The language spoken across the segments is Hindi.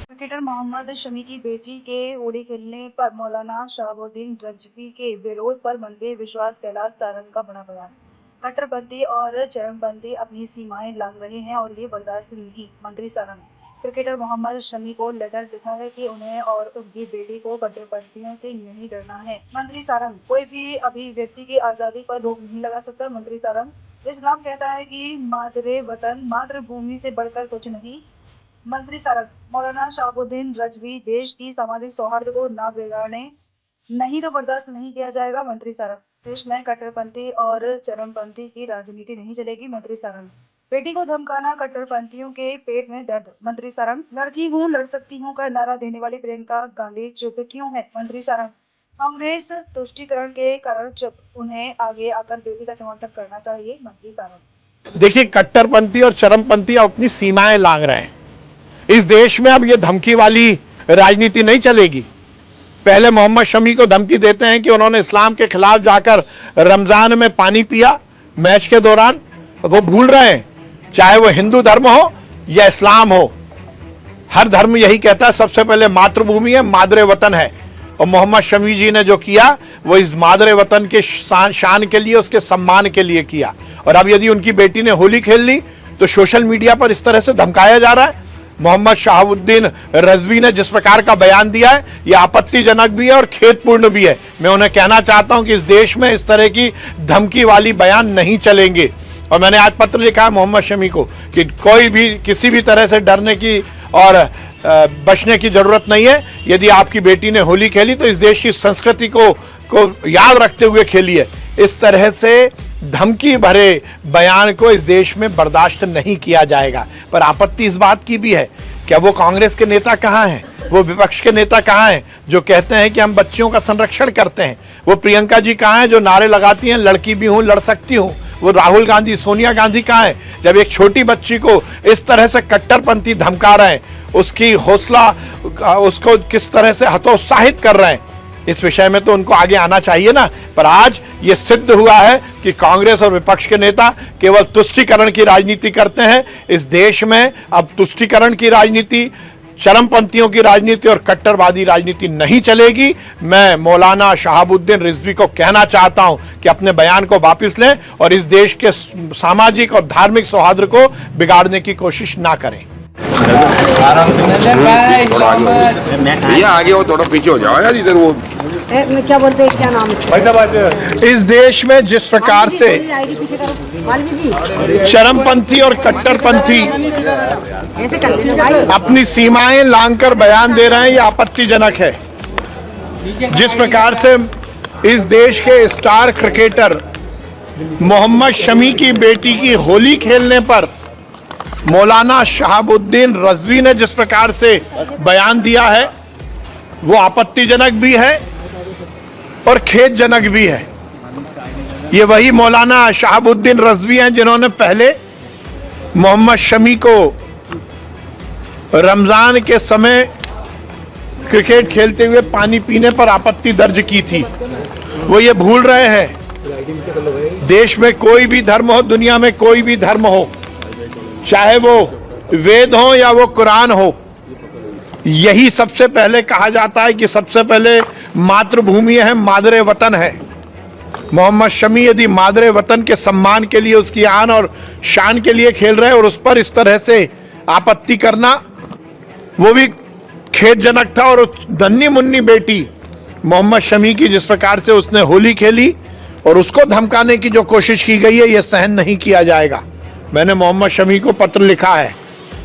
क्रिकेटर मोहम्मद शमी की बेटी के होली खेलने पर मौलाना शहाबुद्दीन रजवी के विरोध पर मंदिर विश्वास कैलाश सारंग का बड़ा बयान। कट्टरपंथी और चरमपंथी अपनी सीमाएं लांघ रहे हैं और ये बर्दाश्त नहीं। मंत्री सारंग क्रिकेटर मोहम्मद शमी को लेटर लिखा है कि उन्हें और उनकी बेटी को कट्टरपंथियों से नहीं डरना है। मंत्री सारंग कोई भी अभिव्यक्ति की आजादी पर रोक नहीं लगा सकता। मंत्री सारंग इस्लाम कहता है कि मादरे वतन मातृभूमि से बढ़कर कुछ नहीं। मंत्री सारंग मौलाना शहाबुद्दीन रजवी देश की सामाजिक सौहार्द को ना बिगाड़ने नहीं तो बर्दाश्त नहीं किया जाएगा। मंत्री सारंग देश में कट्टरपंथी और चरमपंथी की राजनीति नहीं चलेगी। मंत्री सारंग बेटी को धमकाना कट्टरपंथियों के पेट में दर्द। मंत्री सारंग लड़की हूँ लड़ सकती हूँ का नारा देने वाली प्रियंका गांधी चुप क्यों है। मंत्री सारंग कांग्रेस तुष्टीकरण के कारण चुप, उन्हें आगे आकर बेटी का समर्थन करना चाहिए। मंत्री सारंग देखिए, कट्टरपंथी और चरमपंथी अपनी सीमाएं लांघ रहे हैं। इस देश में अब ये धमकी वाली राजनीति नहीं चलेगी। पहले मोहम्मद शमी को धमकी देते हैं कि उन्होंने इस्लाम के खिलाफ जाकर रमजान में पानी पिया मैच के दौरान। वो भूल रहे हैं, चाहे वो हिंदू धर्म हो या इस्लाम हो, हर धर्म यही कहता है सबसे पहले मातृभूमि है, मादरे वतन है। और मोहम्मद शमी जी ने जो किया वो इस मादरे वतन के शान के लिए, उसके सम्मान के लिए किया। और अब यदि उनकी बेटी ने होली खेल ली तो सोशल मीडिया पर इस तरह से धमकाया जा रहा है। मोहम्मद शहाबुद्दीन रजवी ने जिस प्रकार का बयान दिया है यह आपत्तिजनक भी है और खेदपूर्ण भी है। मैं उन्हें कहना चाहता हूं कि इस देश में इस तरह की धमकी वाली बयान नहीं चलेंगे। और मैंने आज पत्र लिखा है मोहम्मद शमी को कि कोई भी किसी भी तरह से डरने की और बचने की जरूरत नहीं है। यदि आपकी बेटी ने होली खेली तो इस देश की संस्कृति को याद रखते हुए खेली है। इस तरह से धमकी भरे बयान को इस देश में बर्दाश्त नहीं किया जाएगा। पर आपत्ति इस बात की भी है, क्या वो कांग्रेस के नेता कहाँ हैं, वो विपक्ष के नेता कहाँ हैं जो कहते हैं कि हम बच्चियों का संरक्षण करते हैं? वो प्रियंका जी कहाँ हैं जो नारे लगाती हैं लड़की भी हूँ लड़ सकती हूँ? वो राहुल गांधी, सोनिया गांधी कहाँ हैं जब एक छोटी बच्ची को इस तरह से कट्टरपंथी धमका रहे हैं, उसकी हौसला उसको किस तरह से हतोत्साहित कर रहे हैं? इस विषय में तो उनको आगे आना चाहिए ना। पर आज ये सिद्ध हुआ है कि कांग्रेस और विपक्ष के नेता केवल तुष्टीकरण की राजनीति करते हैं। इस देश में अब तुष्टीकरण की राजनीति, चरमपंथियों की राजनीति और कट्टरवादी राजनीति नहीं चलेगी। मैं मौलाना शहाबुद्दीन रिजवी को कहना चाहता हूं कि अपने बयान को वापस लें और इस देश के सामाजिक और धार्मिक सौहार्द को बिगाड़ने की कोशिश ना करें। भैया आगे हो, थोड़ा पीछे हो जाओ यार, इधर वो क्या बोलते हैं, क्या नाम है? इस देश में जिस प्रकार से चरमपंथी और कट्टरपंथी अपनी सीमाएं लांघकर बयान दे रहे हैं, यह आपत्तिजनक है। जिस प्रकार से इस देश के स्टार क्रिकेटर मोहम्मद शमी की बेटी की होली खेलने पर मौलाना शहाबुद्दीन रजवी ने जिस प्रकार से बयान दिया है वो आपत्तिजनक भी है और खेदजनक भी है। ये वही मौलाना शहाबुद्दीन रजवी हैं जिन्होंने पहले मोहम्मद शमी को रमजान के समय क्रिकेट खेलते हुए पानी पीने पर आपत्ति दर्ज की थी। वो ये भूल रहे हैं देश में कोई भी धर्म हो, दुनिया में कोई भी धर्म हो, चाहे वो वेद हो या वो कुरान हो, यही सबसे पहले कहा जाता है कि सबसे पहले मातृभूमि है, मादरे वतन है। मोहम्मद शमी यदि मादरे वतन के सम्मान के लिए, उसकी आन और शान के लिए खेल रहे हैं और उस पर इस तरह से आपत्ति करना वो भी खेदजनक था। और धन्नी मुन्नी बेटी मोहम्मद शमी की जिस प्रकार से उसने होली खेली और उसको धमकाने की जो कोशिश की गई है, यह सहन नहीं किया जाएगा। मैंने मोहम्मद शमी को पत्र लिखा है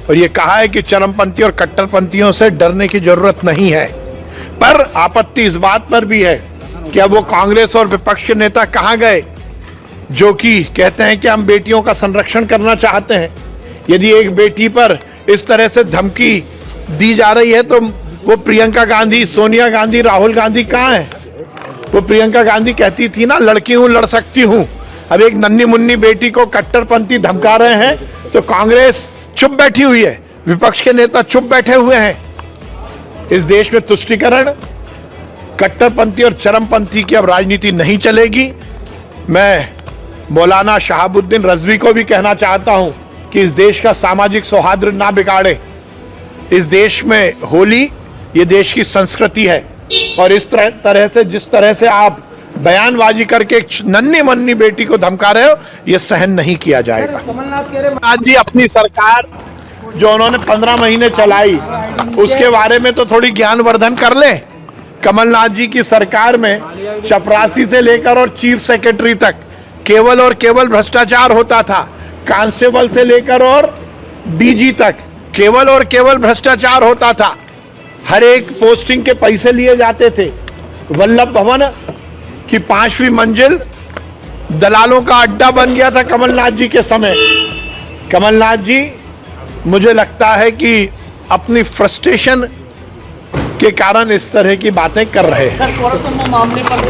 और ये कहा है कि चरमपंथी और कट्टरपंथियों से डरने की जरूरत नहीं है। पर आपत्ति इस बात पर भी है कि अब वो कांग्रेस और विपक्ष के नेता कहां गए जो कि कहते हैं कि हम बेटियों का संरक्षण करना चाहते हैं। यदि एक बेटी पर इस तरह से धमकी दी जा रही है तो वो प्रियंका गांधी, सोनिया गांधी, राहुल गांधी कहाँ हैं? वो प्रियंका गांधी कहती थी ना लड़की हूं लड़ सकती हूं। अब एक नन्ही मुन्नी बेटी को कट्टरपंथी धमका रहे हैं तो कांग्रेस चुप बैठी हुई है, विपक्ष के नेता चुप बैठे हुए हैं। इस देश में तुष्टीकरण, कट्टरपंथी और चरमपंथी की अब राजनीति नहीं चलेगी। मैं मौलाना शहाबुद्दीन रज़वी को भी कहना चाहता हूं कि इस देश का सामाजिक सौहार्द ना बिगाड़े। इस देश में होली ये देश की संस्कृति है और इस तरह से जिस तरह से आप बयानबाजी करके एक नन्ही मन्नी बेटी को धमका रहे हो, ये सहन नहीं किया जाएगा। कमलनाथ जी अपनी सरकार जो उन्होंने 15 महीने चलाई उसके बारे में तो थोड़ी ज्ञानवर्धन कर ले। कमलनाथ जी की सरकार में चपरासी से लेकर और चीफ सेक्रेटरी तक केवल और केवल भ्रष्टाचार होता था। कांस्टेबल से लेकर और डीजी तक केवल और केवल भ्रष्टाचार होता था। हर एक पोस्टिंग के पैसे लिए जाते थे। वल्लभ भवन की 5वीं मंजिल दलालों का अड्डा बन गया था कमलनाथ जी के समय। कमलनाथ जी मुझे लगता है कि अपनी फ्रस्ट्रेशन के कारण इस तरह की बातें कर रहे हैं। सर, मामले पर